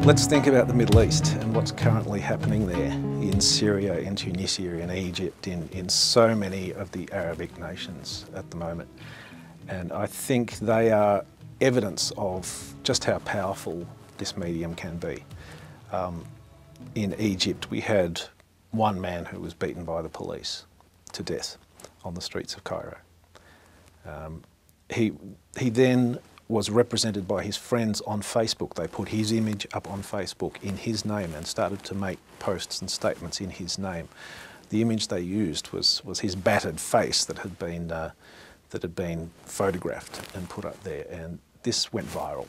Let's think about the Middle East and what's currently happening there in Syria, in Tunisia, in Egypt, in so many of the Arabic nations at the moment. And I think they are evidence of just how powerful this medium can be. In Egypt, we had one man who was beaten by the police to death on the streets of Cairo. He then was represented by his friends on Facebook. They put his image up on Facebook in his name and started to make posts and statements in his name. The image they used was his battered face that had been photographed and put up there, and this went viral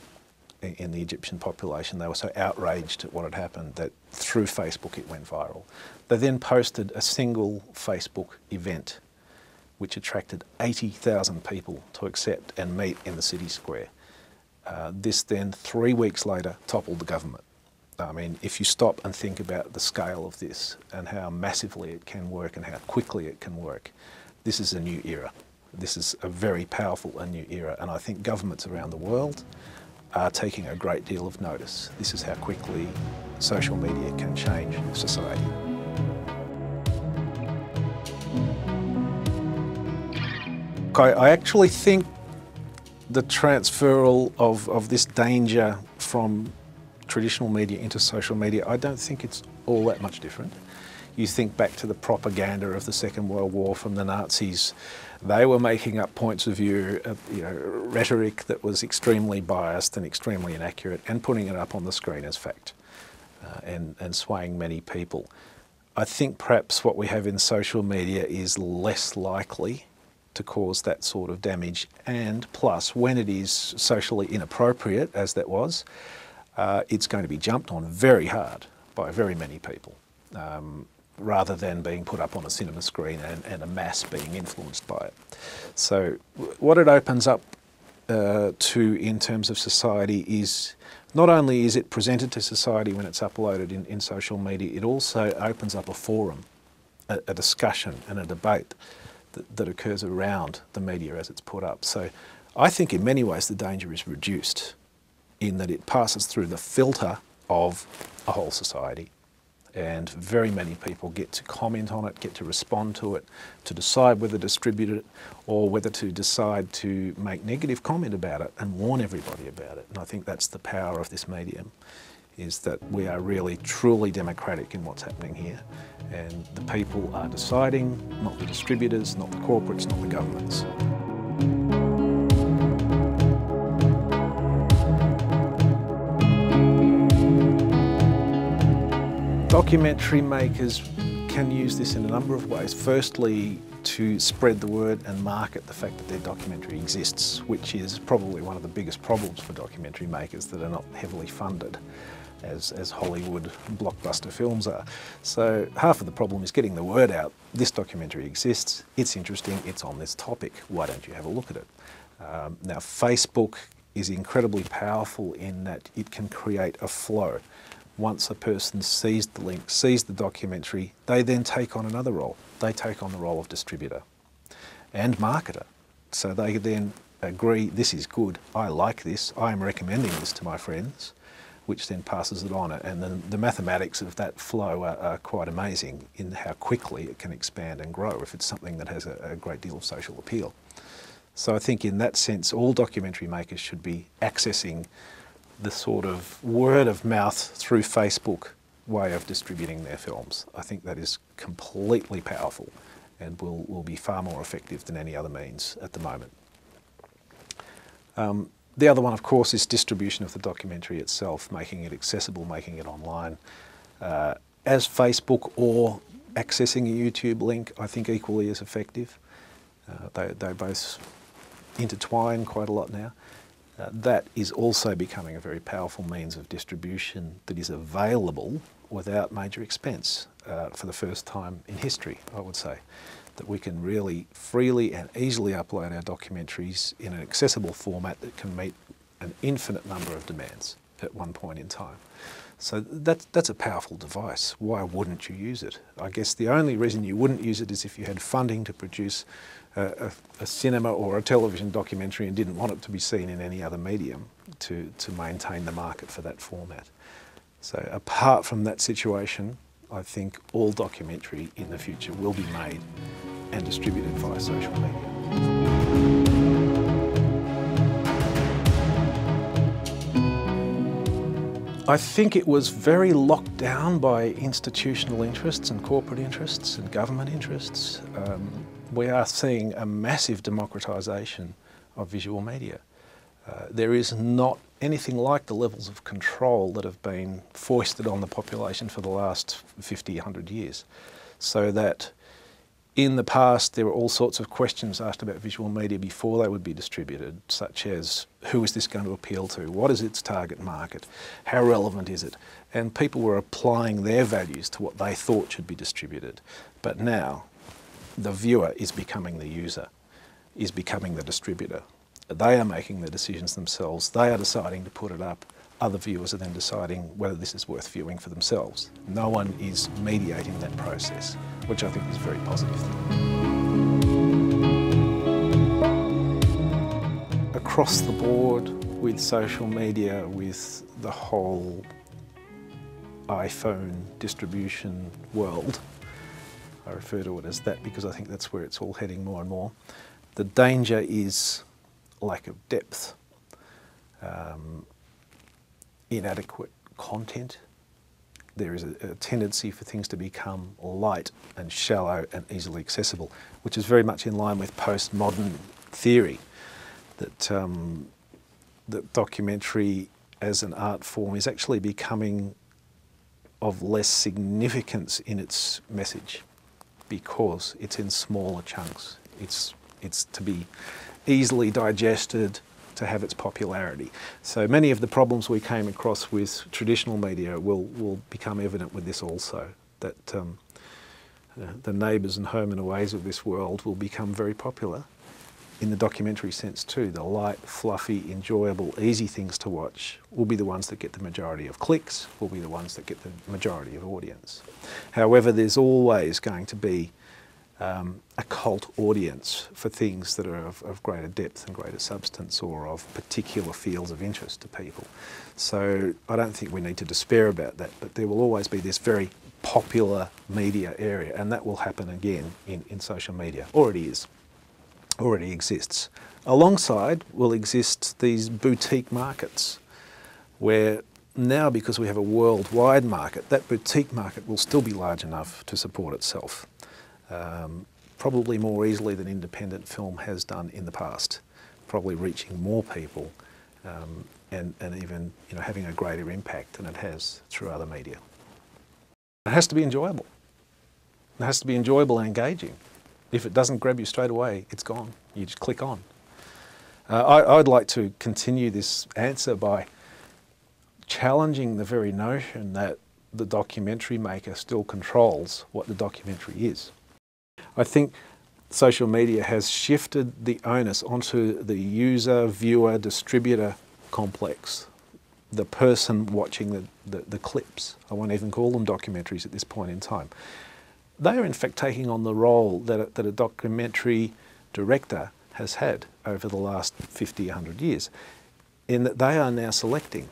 in the Egyptian population. They were so outraged at what had happened that through Facebook it went viral. They then posted a single Facebook event which attracted 80,000 people to accept and meet in the city square. This then, 3 weeks later, toppled the government. I mean, if you stop and think about the scale of this and how massively it can work and how quickly it can work, this is a new era. This is a very powerful and new era, and I think governments around the world are taking a great deal of notice. This is how quickly social media can change society. I actually think the transferal of this danger from traditional media into social media, I don't think it's all that much different. You think back to the propaganda of the Second World War from the Nazis. They were making up points of view, rhetoric that was extremely biased and extremely inaccurate, and putting it up on the screen as fact, and swaying many people. I think perhaps what we have in social media is less likely to cause that sort of damage, and plus when it is socially inappropriate, as that was, it's going to be jumped on very hard by very many people, rather than being put up on a cinema screen and a mass being influenced by it. So what it opens up to in terms of society is, not only is it presented to society when it's uploaded in social media, it also opens up a forum, a discussion and a debate that occurs around the media as it's put up. So I think in many ways the danger is reduced in that it passes through the filter of a whole society, and very many people get to comment on it, get to respond to it, to decide whether to distribute it or whether to decide to make negative comment about it and warn everybody about it. And I think that's the power of this medium, is that we are really truly democratic in what's happening here, and the people are deciding, not the distributors, not the corporates, not the governments. Documentary makers can use this in a number of ways. Firstly, to spread the word and market the fact that their documentary exists, which is probably one of the biggest problems for documentary makers that are not heavily funded as Hollywood blockbuster films are. So half of the problem is getting the word out. This documentary exists, it's interesting, it's on this topic, why don't you have a look at it? Now Facebook is incredibly powerful in that it can create a flow. Once a person sees the link, sees the documentary, they then take on another role. They take on the role of distributor and marketer. So they then agree, this is good, I like this, I am recommending this to my friends, which then passes it on. And then the mathematics of that flow are quite amazing in how quickly it can expand and grow if it's something that has a great deal of social appeal. So I think in that sense, all documentary makers should be accessing the sort of word of mouth through Facebook way of distributing their films. I think that is completely powerful and will be far more effective than any other means at the moment. The other one, of course, is distribution of the documentary itself, making it accessible, making it online. As Facebook or accessing a YouTube link, I think equally as effective. They both intertwine quite a lot now. That is also becoming a very powerful means of distribution that is available without major expense for the first time in history, I would say. That we can really freely and easily upload our documentaries in an accessible format that can meet an infinite number of demands at one point in time. So that's a powerful device. Why wouldn't you use it? I guess the only reason you wouldn't use it is if you had funding to produce a cinema or a television documentary and didn't want it to be seen in any other medium to maintain the market for that format. So apart from that situation, I think all documentary in the future will be made and distributed via social media. I think it was very locked down by institutional interests and corporate interests and government interests. We are seeing a massive democratisation of visual media. There is not anything like the levels of control that have been foisted on the population for the last 50, 100 years. So that in the past there were all sorts of questions asked about visual media before they would be distributed, such as who is this going to appeal to? What is its target market? How relevant is it? And people were applying their values to what they thought should be distributed. But now the viewer is becoming the user, is becoming the distributor. They are making the decisions themselves. They are deciding to put it up. Other viewers are then deciding whether this is worth viewing for themselves. No one is mediating that process, which I think is a very positive thing. Across the board with social media, with the whole iPhone distribution world, I refer to it as that because I think that's where it's all heading more and more. The danger is lack of depth. Inadequate content. There is a tendency for things to become light and shallow and easily accessible, which is very much in line with postmodern theory, that that documentary as an art form is actually becoming of less significance in its message because it's in smaller chunks. It's to be easily digested, to have its popularity. So many of the problems we came across with traditional media will become evident with this also, that the neighbours and home and aways of this world will become very popular in the documentary sense too. The light, fluffy, enjoyable, easy things to watch will be the ones that get the majority of clicks, will be the ones that get the majority of audience. However, there's always going to be a cult audience for things that are of greater depth and greater substance or of particular fields of interest to people. So I don't think we need to despair about that, but there will always be this very popular media area, and that will happen again in social media. Already exists. Alongside will exist these boutique markets where now, because we have a worldwide market, that boutique market will still be large enough to support itself. Probably more easily than independent film has done in the past, probably reaching more people and even having a greater impact than it has through other media. It has to be enjoyable. It has to be enjoyable and engaging. If it doesn't grab you straight away, it's gone. You just click on. I'd like to continue this answer by challenging the very notion that the documentary maker still controls what the documentary is. I think social media has shifted the onus onto the user, viewer, distributor complex, the person watching the clips. I won't even call them documentaries at this point in time. They are in fact taking on the role that a documentary director has had over the last 50, 100 years, in that they are now selecting.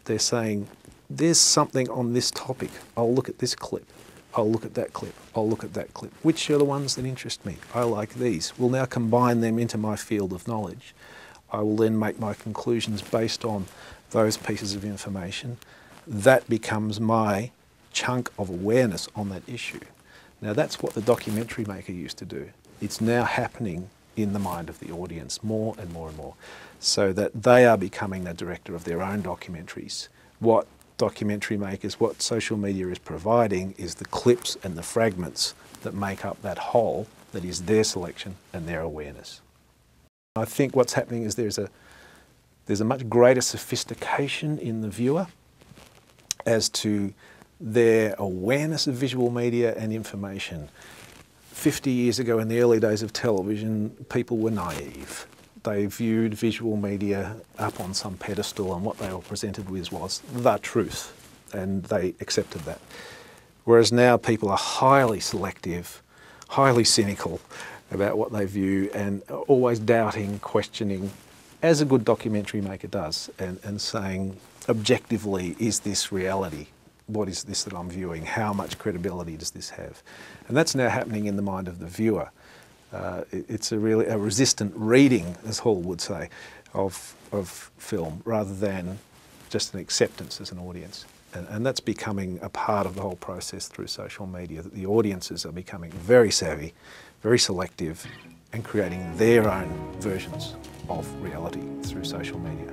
They're saying, there's something on this topic, I'll look at this clip. I'll look at that clip, I'll look at that clip. Which are the ones that interest me? I like these. We'll now combine them into my field of knowledge. I will then make my conclusions based on those pieces of information. That becomes my chunk of awareness on that issue. Now that's what the documentary maker used to do. It's now happening in the mind of the audience more and more and more, so that they are becoming the director of their own documentaries. What documentary makers, what social media is providing is the clips and the fragments that make up that whole that is their selection and their awareness. I think what's happening is there's a much greater sophistication in the viewer as to their awareness of visual media and information. 50 years ago, in the early days of television, people were naive. They viewed visual media up on some pedestal, and what they were presented with was the truth. and they accepted that. Whereas now people are highly selective, highly cynical about what they view, and always doubting, questioning, as a good documentary maker does, and saying objectively, is this reality? What is this that I'm viewing? How much credibility does this have? And that's now happening in the mind of the viewer. It's a resistant reading, as Hall would say, of film, rather than just an acceptance as an audience. And that's becoming a part of the whole process through social media, that the audiences are becoming very savvy, very selective, and creating their own versions of reality through social media.